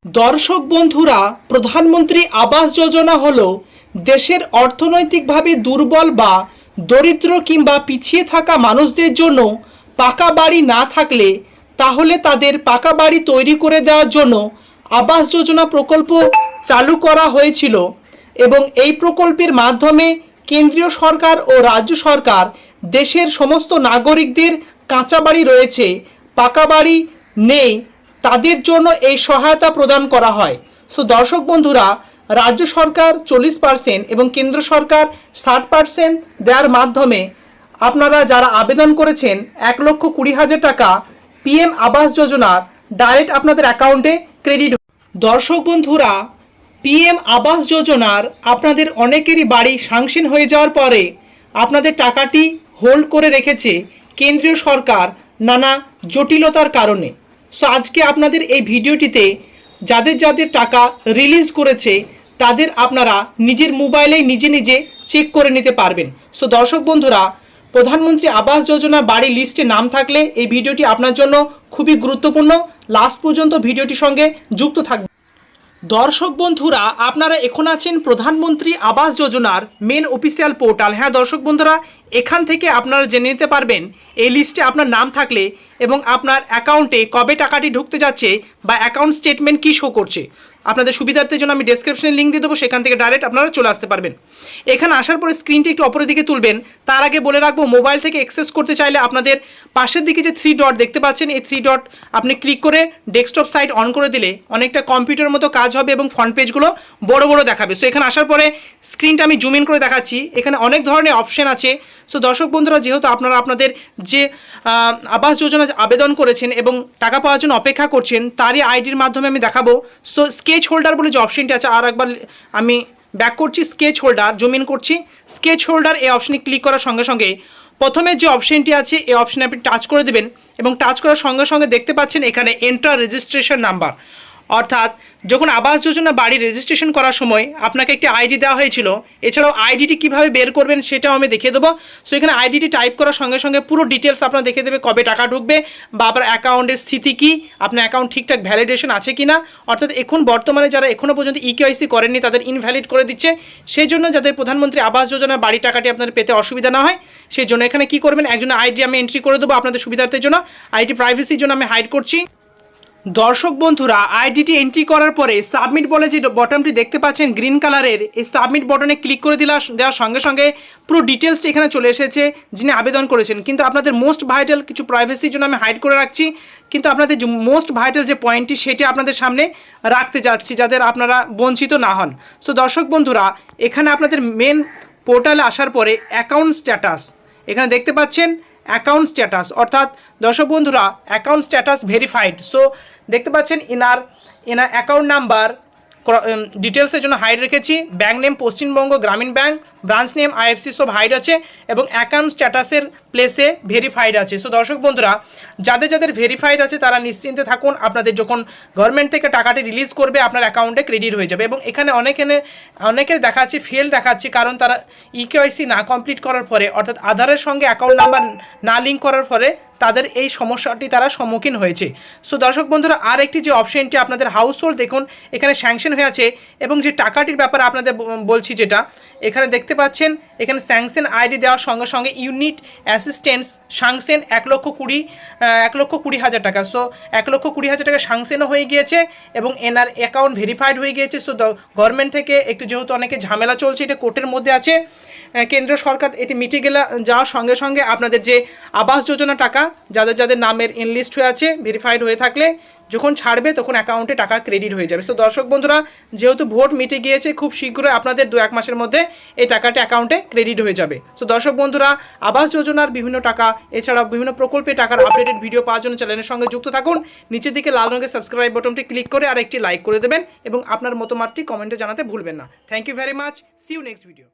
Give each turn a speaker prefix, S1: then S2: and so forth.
S1: দর্শক বন্ধুরা, প্রধানমন্ত্রী আবাস যোজনা হলো দেশের অর্থনৈতিকভাবে দুর্বল বা দরিদ্র কিংবা পিছিয়ে থাকা মানুষদের জন্য পাকা বাড়ি না থাকলে তাহলে তাদের পাকা বাড়ি তৈরি করে দেওয়ার জন্য আবাস যোজনা প্রকল্প চালু করা হয়েছিল এবং এই প্রকল্পের মাধ্যমে কেন্দ্রীয় সরকার ও রাজ্য সরকার দেশের সমস্ত নাগরিকদের কাঁচা বাড়ি রয়েছে, পাকা বাড়ি নেই, তাদের জন্য এই সহায়তা প্রদান করা হয়। সো দর্শক বন্ধুরা, রাজ্য সরকার 40% এবং কেন্দ্র সরকার 60% দেওয়ার মাধ্যমে আপনারা যারা আবেদন করেছেন 1,20,000 টাকা PM আবাস যোজনার ডাইরেক্ট আপনাদের অ্যাকাউন্টে ক্রেডিট। দর্শক বন্ধুরা, PM আবাস যোজনার আপনাদের অনেকেরই বাড়ি স্যাংশন হয়ে যাওয়ার পরে আপনাদের টাকাটি হোল্ড করে রেখেছে কেন্দ্রীয় সরকার নানা জটিলতার কারণে। সো আজকে আপনাদের এই ভিডিওটিতে যাদের যাদের টাকা রিলিজ করেছে তাদের আপনারা নিজের মোবাইলে নিজে নিজে চেক করে নিতে পারবেন। সো দর্শক বন্ধুরা, প্রধানমন্ত্রী আবাস যোজনা বাড়ি লিস্টে নাম থাকলে এই ভিডিওটি আপনার জন্য খুবই গুরুত্বপূর্ণ। লাস্ট পর্যন্ত ভিডিওটির সঙ্গে যুক্ত থাকবে। দর্শক বন্ধুরা, আপনারা এখন আছেন প্রধানমন্ত্রী আবাস যোজনার মেন অফিসিয়াল পোর্টাল। হ্যাঁ দর্শক বন্ধুরা, এখান থেকে আপনারা জেনে নিতে পারবেন এই লিস্টে আপনার নাম থাকলে এবং আপনার অ্যাকাউন্টে কবে টাকাটি ঢুকতে যাচ্ছে বা অ্যাকাউন্ট স্টেটমেন্ট কী শো করছে। আপনাদের সুবিধার্থের জন্য আমি ডেসক্রিপশনে লিঙ্ক দিয়ে দেবো, সেখান থেকে ডাইরেক্ট আপনারা চলে আসতে পারবেন। এখানে আসার পরে স্ক্রিনটি একটু অপরের দিকে তুলবেন। তার আগে বলে রাখবো, মোবাইল থেকে অ্যাক্সেস করতে চাইলে আপনাদের পাশের দিকে যে 3 ডট দেখতে পাচ্ছেন, এই 3 ডট আপনি ক্লিক করে ডেস্কটপ সাইট অন করে দিলে অনেকটা কম্পিউটার মতো কাজ হবে এবং ফ্রন্ট পেজগুলো বড় বড় দেখাবে। সো এখানে আসার পরে স্ক্রিনটা আমি জুম ইন করে দেখাচ্ছি। এখানে অনেক ধরনের অপশন আছে। সো দর্শক বন্ধুরা, যেহেতু আপনারা আপনাদের যে আবাস যোজনা আবেদন করেছেন এবং টাকা পাওয়ার জন্য অপেক্ষা করছেন, তারই আইডির মাধ্যমে আমি দেখাবো। সো স্কেচ হোল্ডার বলে যে অপশনটি আছে, আর একবার আমি ব্যাক করছি, স্কেচ হোল্ডার জুম ইন করছি। স্কেচ হোল্ডার এই অপশনে ক্লিক করার সঙ্গে সঙ্গে প্রথমে যে অপশনটি আছে এই অপশনে আপনি টাচ করে দেবেন এবং টাচ করার সঙ্গে সঙ্গে দেখতে পাচ্ছেন এখানে এন্টার রেজিস্ট্রেশন নাম্বার। অর্থাৎ যখন আবাস যোজনা বাড়ি রেজিস্ট্রেশন করার সময় আপনাকে একটি আইডি দেওয়া হয়েছিল, এছাড়াও আইডিটি কীভাবে বের করবেন সেটাও আমি দেখিয়ে দেবো। সো এখানে আইডিটি টাইপ করার সঙ্গে সঙ্গে পুরো ডিটেলস আপনার দেখিয়ে দেবে, কবে টাকা ঢুকবে বা আপনার অ্যাকাউন্টের স্থিতি কী, আপনার অ্যাকাউন্ট ঠিকঠাক ভ্যালিডেশন আছে কি না। অর্থাৎ এখন বর্তমানে যারা এখনও পর্যন্ত ইকেওয়াইসি করেননি তাদের ইনভ্যালিড করে দিচ্ছে। সেই জন্য যাদের প্রধানমন্ত্রী আবাস যোজনার বাড়ি টাকাটি আপনাদের পেতে অসুবিধা না হয়, সেই জন্য এখানে কী করবেন, একজনের আইডি আমি এন্ট্রি করে দেবো আপনাদের সুবিধার্থের জন্য। আইডি প্রাইভেসির জন্য আমি হাইড করছি। দর্শক বন্ধুরা, আইডিটি এন্ট্রি করার পরে সাবমিট বলে যে বটনটি দেখতে পাচ্ছেন গ্রিন কালারের, এই সাবমিট বটনে ক্লিক করে দেওয়ার সঙ্গে সঙ্গে পুরো ডিটেলসটি এখানে চলে এসেছে যিনি আবেদন করেছেন। কিন্তু আপনাদের মোস্ট ভাইটাল কিছু প্রাইভেসির জন্য আমি হাইড করে রাখছি, কিন্তু আপনাদের মোস্ট ভাইটাল যে পয়েন্টটি সেটি আপনাদের সামনে রাখতে যাচ্ছি যাদের আপনারা বঞ্চিত না হন। সো দর্শক বন্ধুরা, এখানে আপনাদের মেন পোর্টালে আসার পরে অ্যাকাউন্ট স্ট্যাটাস এখানে দেখতে পাচ্ছেন, অ্যাকাউন্ট স্ট্যাটাস অর্থাৎ দর্শক বন্ধুরা অ্যাকাউন্ট স্ট্যাটাস ভেরিফাইড। সো দেখতে পাচ্ছেন এনার অ্যাকাউন্ট নাম্বার ডিটেলসের জন্য হাইড রেখেছি, ব্যাঙ্ক নেম পশ্চিমবঙ্গ গ্রামীণ ব্যাঙ্ক, ব্রাঞ্চ নেম IFC সব হাইড আছে এবং অ্যাকাউন্ট স্ট্যাটাসের প্লেসে ভেরিফাইড আছে। সো দর্শক বন্ধুরা, যাদের যাদের ভেরিফাইড আছে তারা নিশ্চিন্তে থাকুন, আপনাদের যখন গভর্নমেন্ট থেকে টাকাটি রিলিজ করবে আপনার অ্যাকাউন্টে ক্রেডিট হয়ে যাবে। এবং এখানে অনেকের দেখাচ্ছে ফেল দেখাচ্ছে, কারণ তারা ইকেওয়াইসি না কমপ্লিট করার পরে অর্থাৎ আধারের সঙ্গে অ্যাকাউন্ট নাম্বার না লিঙ্ক করার পরে তাদের এই সমস্যাটি তারা সম্মুখীন হয়েছে। সো দর্শক বন্ধুরা, আর একটি যে অপশনটি আপনাদের হাউস হোল্ড দেখুন এখানে স্যাংশন হয়ে আছে এবং যে টাকাটির ব্যাপারে আপনাদের বলছি, যেটা এখানে দেখতে পাচ্ছেন এখানে স্যাংশন আইডি দেওয়ার সঙ্গে সঙ্গে ইউনিট অ্যাসিস্ট্যান্স স্যাংশন 1,20,000 টাকা। সো 1,20,000 টাকা স্যাংশনও হয়ে গিয়েছে এবং এনার অ্যাকাউন্ট ভেরিফাইড হয়ে গিয়েছে। সো গভর্নমেন্ট থেকে একটু যেহেতু অনেকে ঝামেলা চলছে, এটা কোর্টের মধ্যে আছে, কেন্দ্র সরকার এটি মিটে যাওয়ার সঙ্গে সঙ্গে আপনাদের যে আবাস যোজনা টাকা যাদের যাদের নামের ইনলিস্ট হয়ে আছে ভেরিফাইড হয়ে থাকলে যখন ছাড়বে তখন অ্যাকাউন্টে টাকা ক্রেডিট হয়ে যাবে। সো দর্শক বন্ধুরা, যেহেতু ভোট মিটে গিয়েছে, খুব শীঘ্রই আপনাদের 2-1 মাসের মধ্যে এই টাকাটি অ্যাকাউন্টে ক্রেডিট হয়ে যাবে। সো দর্শক বন্ধুরা, আবাস যোজনার বিভিন্ন টাকা এছাড়াও বিভিন্ন প্রকল্পের টাকার আপডেটেড ভিডিও পাওয়ার জন্য চ্যানেলের সঙ্গে যুক্ত থাকুন। নিচের দিকে লাল রঙের সাবস্ক্রাইব বাটনটি ক্লিক করে আর একটি লাইক করে দেবেন এবং আপনার মতামতটি কমেন্টে জানাতে ভুলবেন না। Thank you very much, see you next video.